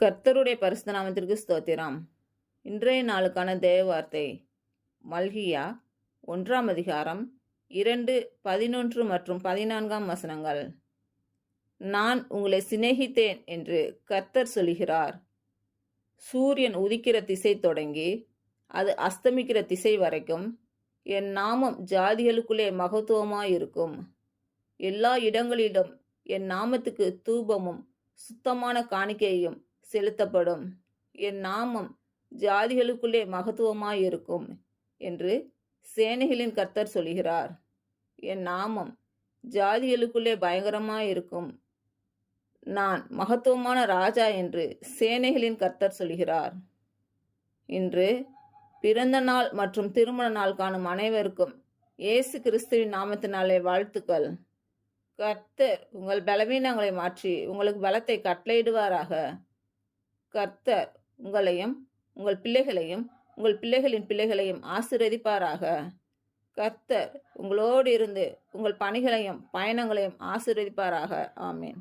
கர்த்தருடைய பரிசுத்த நாமத்திற்கு ஸ்தோத்திரம். இன்றைய நாளுக்கான தேவ வார்த்தை மல்கியா 1ஆம் அதிகாரம் 2, 11 மற்றும் 14 வசனங்கள். நான் உங்களை சிநேகித்தேன் என்று கர்த்தர் சொல்கிறார். சூரியன் உதிக்கிற திசை தொடங்கி அது அஸ்தமிக்கிற திசை வரைக்கும் என் நாமம் ஜாதிகளுக்குள்ளே மகத்துவமாயிருக்கும். எல்லா இடங்களிலும் என் நாமத்துக்கு தூபமும் சுத்தமான காணிக்கையும் செலுத்தப்படும். என் நாமம் ஜாதிகளுக்குள்ளே மகத்துவமாயிருக்கும் என்று சேனைகளின் கர்த்தர் சொல்கிறார். என் நாமம் ஜாதிகளுக்குள்ளே பயங்கரமாயிருக்கும். நான் மகத்துவமான ராஜா என்று சேனைகளின் கர்த்தர் சொல்கிறார். இன்று பிறந்த நாள் மற்றும் திருமண நாள் காணும் அனைவருக்கும் இயேசு கிறிஸ்துவின் நாமத்தினாலே வாழ்த்துக்கள். கர்த்தர் உங்கள் பலவீனங்களை மாற்றி உங்களுக்கு பலத்தை கட்டளையிடுவாராக. கர்த்தர் உங்களையும் உங்கள் பிள்ளைகளையும் உங்கள் பிள்ளைகளின் பிள்ளைகளையும் ஆசீர்வதிப்பாராக. கர்த்தர் உங்களோடு இருந்து உங்கள் பணிகளையும் பயணங்களையும் ஆசீர்வதிப்பாராக. ஆமேன்.